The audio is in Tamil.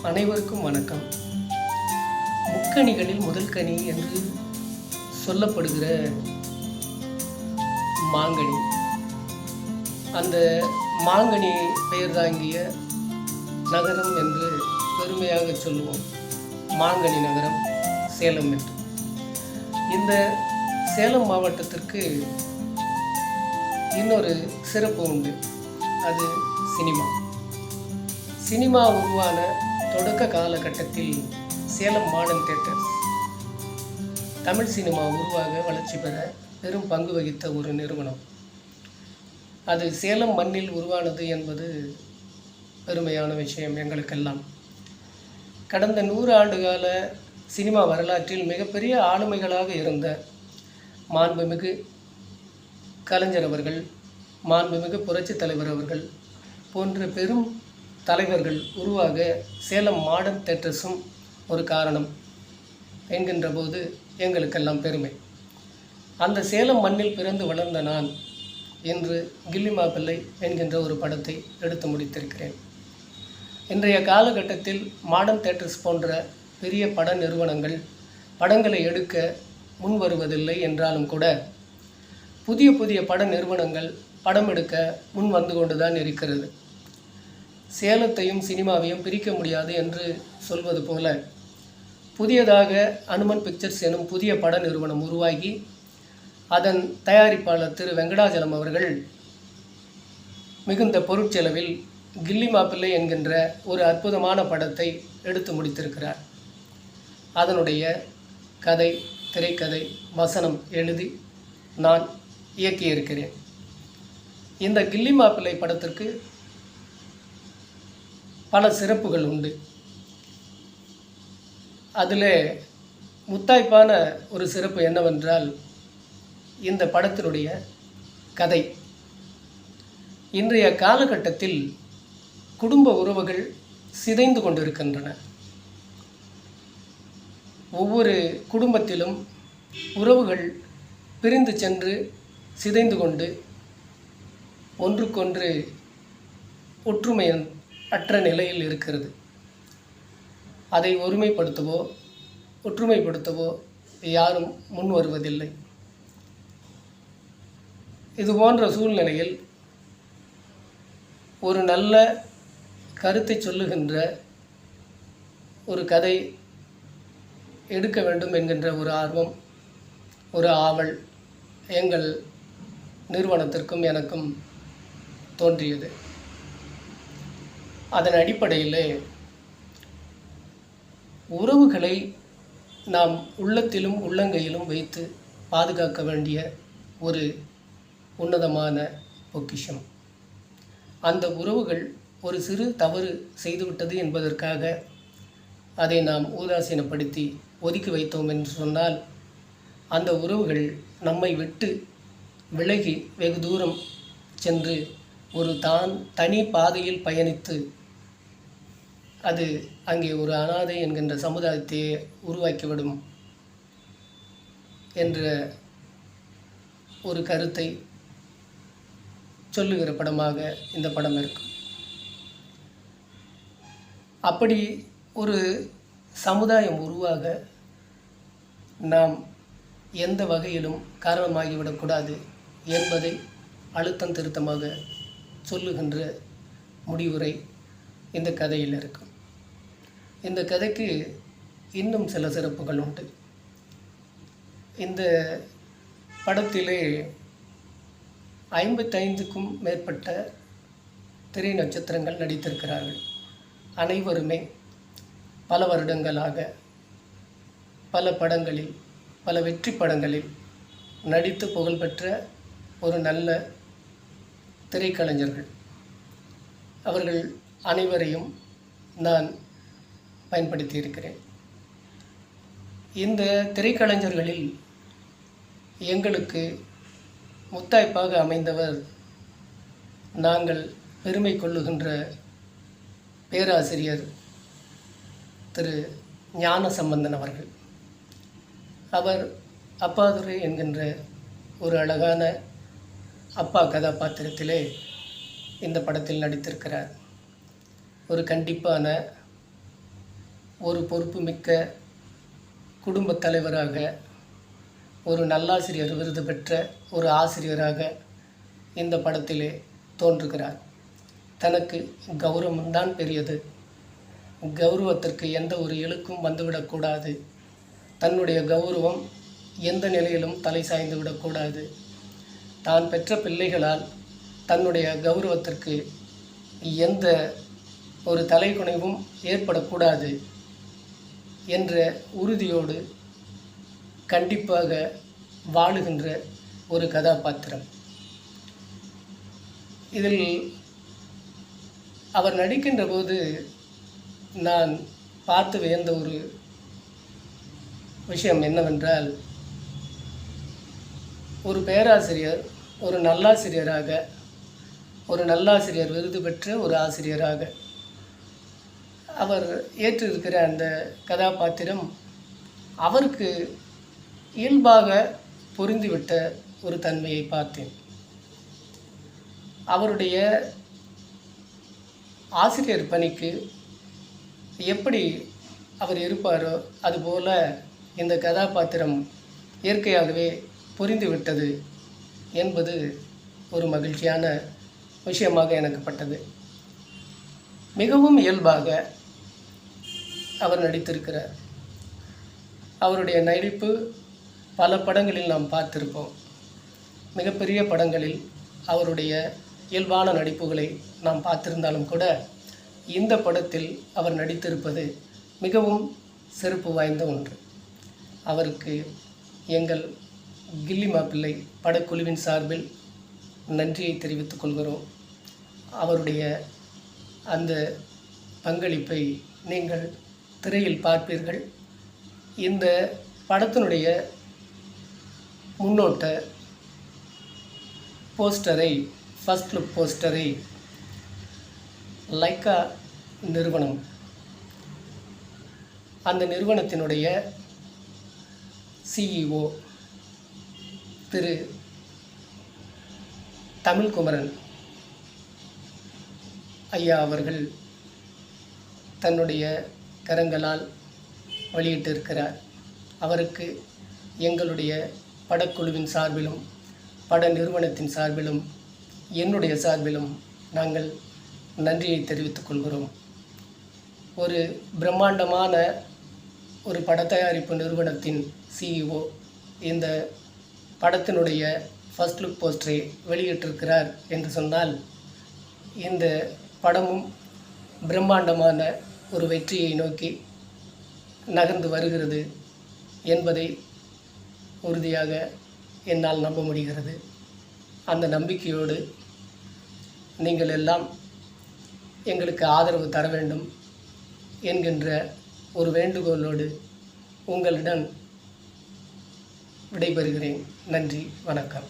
அனைவருக்கும் வணக்கம். முக்கணிகளில் முதல் கனி என்று சொல்லப்படுகிற மாங்கனி, அந்த மாங்கனி பெயர் தாங்கிய நகரம் என்று பெருமையாக சொல்லுவோம். மாங்கனி நகரம் சேலம் என்று. இந்த சேலம் மாவட்டத்திற்கு இன்னொரு சிறப்பு உண்டு. அது சினிமா உருவான தொடக்க காலகட்டத்தில் Salem modern theatres Tamil cinema உருவாக வளர்ச்சி பெற பெரும் பங்கு வகித்த ஒரு நிறுவனம். அது சேலம் மண்ணில் உருவானது என்பது பெருமையான விஷயம் எங்களுக்கெல்லாம். கடந்த 100 ஆண்டுகால சினிமா வரலாற்றில் மிகப்பெரிய ஆளுமைகளாக இருந்த மாண்புமிகு கலைஞர் அவர்கள், மாண்புமிகு புரட்சித் தலைவர் அவர்கள் போன்ற பெரும் தலைவர்கள் உருவாக சேலம் மாடர்ன் தியேட்டர்ஸும் ஒரு காரணம் என்கின்ற போது எங்களுக்கெல்லாம் பெருமை. அந்த சேலம் மண்ணில் பிறந்து வளர்ந்த நான் இன்று கில்லி மாப்பிள்ளை என்கின்ற ஒரு படத்தை எடுத்து முடித்திருக்கிறேன். இன்றைய காலகட்டத்தில் மாடர்ன் தியேட்டர்ஸ் போன்ற பெரிய பட நிறுவனங்கள் படங்களை எடுக்க முன் வருவதில்லை என்றாலும் கூட புதிய பட நிறுவனங்கள் படம் எடுக்க முன் வந்து கொண்டு தான் இருக்கிறது. சேலத்தையும் சினிமாவையும் பிரிக்க முடியாது என்று சொல்வது போல புதியதாக அனுமன் பிக்சர்ஸ் எனும் புதிய பட நிறுவனம் உருவாகி அதன் தயாரிப்பாளர் திரு வெங்கடாஜலம் அவர்கள் மிகுந்த பொருட்செலவில் கில்லி மாப்பிள்ளை என்கின்ற ஒரு அற்புதமான படத்தை எடுத்து முடித்திருக்கிறார். அதனுடைய கதை, திரைக்கதை, வசனம் எழுதி நான் இயக்கியிருக்கிறேன். இந்த கில்லி மாப்பிள்ளை படத்திற்கு பல சிறப்புகள் உண்டு. அதில் முத்தாய்ப்பான ஒரு சிறப்பு என்னவென்றால், இந்த படத்தினுடைய கதை. இன்றைய காலகட்டத்தில் குடும்ப உறவுகள் சிதைந்து கொண்டிருக்கின்றன. ஒவ்வொரு குடும்பத்திலும் உறவுகள் பிரிந்து சென்று சிதைந்து கொண்டு ஒன்றுக்கொன்று ஒற்றுமை அற்ற நிலையில் இருக்கிறது. அதை ஒருமைப்படுத்தவோ ஒற்றுமைப்படுத்தவோ யாரும் முன் வருவதில்லை. இது போன்ற சூழ்நிலையில் ஒரு நல்ல கருத்தை சொல்லுகின்ற ஒரு கதை எடுக்க வேண்டும் என்கின்ற ஒரு ஆர்வம், ஒரு ஆவல் எங்கள் நிறுவனத்திற்கும் எனக்கும் தோன்றியது. அதன் அடிப்படையிலே உறவுகளை நாம் உள்ளத்திலும் உள்ளங்கையிலும் வைத்து பாதுகாக்க வேண்டிய ஒரு உன்னதமான பொக்கிஷம். அந்த உறவுகள் ஒரு சிறு தவறு செய்துவிட்டது என்பதற்காக அதை நாம் உதாசீனப்படுத்தி ஒதுக்கி வைத்தோம் என்று சொன்னால் அந்த உறவுகள் நம்மை விட்டு விலகி வெகு தூரம் சென்று ஒரு தனி பாதையில் பயணித்து அது அங்கே ஒரு அனாதை என்கின்ற சமுதாயத்தையே உருவாக்கிவிடும் என்ற ஒரு கருத்தை சொல்லுகிற படமாக இந்த படம் இருக்கும். அப்படி ஒரு சமுதாயம் உருவாக நாம் எந்த வகையிலும் காரணமாகிவிடக்கூடாது என்பதை அழுத்தம் திருத்தமாக சொல்லுகின்ற முடிவுரை இந்த கதையில் இருக்கும். இந்த கதைக்கு இன்னும் சில சிறப்புகள் உண்டு. இந்த படத்திலே 55க்கும் மேற்பட்ட திரை நட்சத்திரங்கள் நடித்திருக்கிறார்கள். அனைவருமே பல வருடங்களாக பல படங்களில், பல வெற்றி படங்களில் நடித்து புகழ்பெற்ற ஒரு நல்ல திரைக்கலைஞர்கள். அவர்கள் அனைவரையும் நான் பயன்படுத்தி இருக்கிறேன். இந்த திரைக்கலைஞர்களில் எங்களுக்கு முத்தாய்ப்பாக அமைந்தவர் நாங்கள் பெருமை கொள்ளுகின்ற பேராசிரியர் திரு ஞானசம்பந்தன் அவர்கள். அவர் அப்பாதுரை என்கின்ற ஒரு அழகான அப்பா கதாபாத்திரத்திலே இந்த படத்தில் நடித்திருக்கிறார். ஒரு கண்டிப்பான ஒரு பொறுப்புமிக்க குடும்பத் தலைவராக, ஒரு நல்லாசிரியர் விருது பெற்ற ஒரு ஆசிரியராக இந்த படத்திலே தோன்றுகிறார். தனக்கு கௌரவம்தான் பெரியது, கௌரவத்திற்கு எந்த ஒரு இழுக்கும் வந்துவிடக்கூடாது, தன்னுடைய கௌரவம் எந்த நிலையிலும் தலை சாய்ந்து விடக்கூடாது, தான் பெற்ற பிள்ளைகளால் தன்னுடைய கௌரவத்திற்கு எந்த ஒரு தலைகுனிவும் ஏற்படக்கூடாது என்ற உறுதியோடு கண்டிப்பாக வாழுகின்ற ஒரு கதாபாத்திரம். இதில் அவர் நடிக்கின்ற போது நான் பார்த்து வியந்த ஒரு விஷயம் என்னவென்றால், ஒரு பேராசிரியர் ஒரு நல்லாசிரியராக, ஒரு நல்லாசிரியர் விருது பெற்ற ஒரு ஆசிரியராக அவர் ஏற்றிருக்கிற அந்த கதாபாத்திரம் அவருக்கு இயல்பாக பொருந்திவிட்ட ஒரு தன்மையை பார்த்தேன். அவருடைய ஆசிரியர் பணிக்கு எப்படி அவர் இருப்பாரோ அதுபோல இந்த கதாபாத்திரம் இயற்கையாகவே புரிந்துவிட்டது என்பது ஒரு மகிழ்ச்சியான விஷயமாக எனக்கு பட்டது. மிகவும் இயல்பாக அவர் நடித்திருக்கிறார். அவருடைய நடிப்பு பல படங்களில் நாம் பார்த்திருப்போம். மிகப்பெரிய படங்களில் அவருடைய இயல்பான நடிப்புகளை நாம் பார்த்திருந்தாலும் கூட இந்த படத்தில் அவர் நடித்திருப்பது மிகவும் சிறப்பு வாய்ந்த ஒன்று. அவருக்கு எங்கள் கில்லி மாப்பிள்ளை படக்குழுவின் சார்பில் நன்றியை தெரிவித்துக் கொள்கிறோம். அவருடைய அந்த பங்களிப்பை நீங்கள் திரையில் பார்ப்பீர்கள். இந்த படத்தினுடைய முன்னோட்ட போஸ்டரை, ஃபர்ஸ்ட் லுக் போஸ்டரை லைக்கா நிறுவனம், அந்த நிறுவனத்தினுடைய CEO திரு தமிழ்குமரன் ஐயா அவர்கள் தன்னுடைய கரங்களால் வெளியிட்டிருக்கிறார். அவருக்கு எங்களுடைய படக்குழுவின் சார்பிலும் பட நிறுவனத்தின் சார்பிலும் என்னுடைய சார்பிலும் நாங்கள் நன்றியை தெரிவித்துக் கொள்கிறோம். ஒரு பிரம்மாண்டமான ஒரு பட தயாரிப்பு நிறுவனத்தின் CEO இந்த படத்தினுடைய ஃபர்ஸ்ட் லுக் போஸ்டரை வெளியிட்டிருக்கிறார் என்று சொன்னால், இந்த படமும் பிரம்மாண்டமான ஒரு வெற்றியை நோக்கி நகர்ந்து வருகிறது என்பதை உறுதியாக என்னால் நம்ப முடிகிறது. அந்த நம்பிக்கையோடு நீங்கள் எல்லாம் எங்களுக்கு ஆதரவு தர வேண்டும் என்கின்ற ஒரு வேண்டுகோளோடு உங்களிடம் விடைபெறுகிறேன். நன்றி, வணக்கம்.